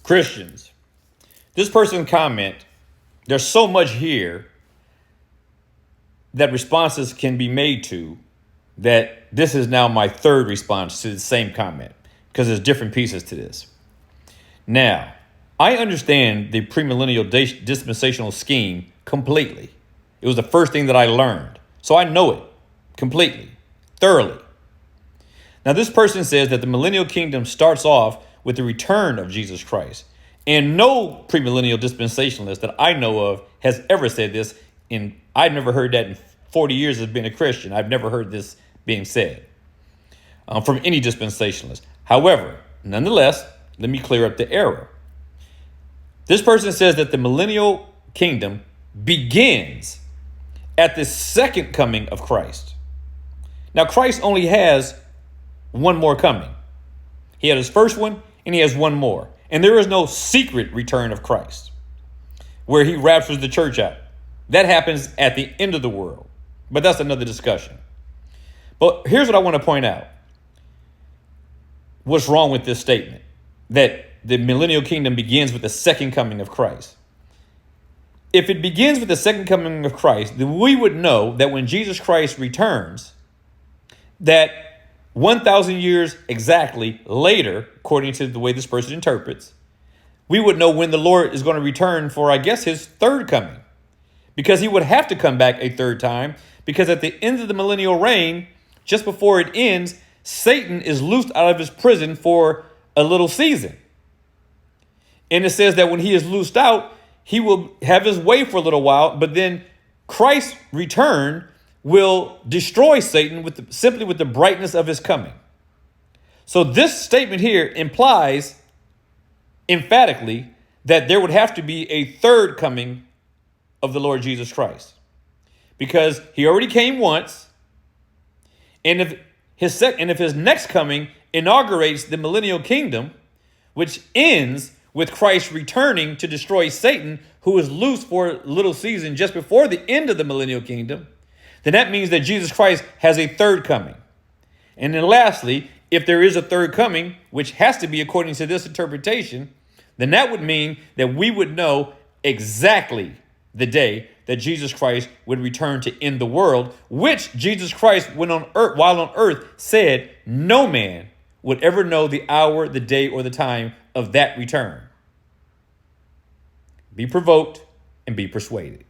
Christians. This person comment, there's so much here that responses can be made to that this is now my third response to the same comment because there's different pieces to this. Now, I understand the premillennial dispensational scheme completely. It was the first thing that I learned. So I know it completely, thoroughly. Now, this person says that the millennial kingdom starts off with the return of Jesus Christ. And no premillennial dispensationalist that I know of has ever said this. I've never heard that in 40 years as being a Christian. I've never heard this being said from any dispensationalist. However, nonetheless, let me clear up the error. This person says that the millennial kingdom begins at the second coming of Christ. Now, Christ only has one more coming. He had his first one and he has one more. And there is no secret return of Christ where he raptures the church out. That happens at the end of the world. But that's another discussion. But here's what I want to point out. What's wrong with this statement? That the millennial kingdom begins with the second coming of Christ. If it begins with the second coming of Christ, then we would know that when Jesus Christ returns, that 1,000 years exactly later, according to the way this person interprets, we would know when the Lord is going to return for, I guess, his third coming. Because he would have to come back a third time, because at the end of the millennial reign, just before it ends, Satan is loosed out of his prison for a little season. And it says that when he is loosed out, he will have his way for a little while, but then Christ's return will destroy Satan simply with the brightness of his coming. So this statement here implies emphatically that there would have to be a third coming of the Lord Jesus Christ, because he already came once. And if his next coming inaugurates the millennial kingdom, which ends with Christ returning to destroy Satan, who is loose for a little season just before the end of the millennial kingdom, then that means that Jesus Christ has a third coming. And then lastly, if there is a third coming, which has to be according to this interpretation, then that would mean that we would know exactly the day that Jesus Christ would return to end the world, which Jesus Christ, while on earth, said no man would ever know the hour, the day, or the time of that return. Be provoked and be persuaded.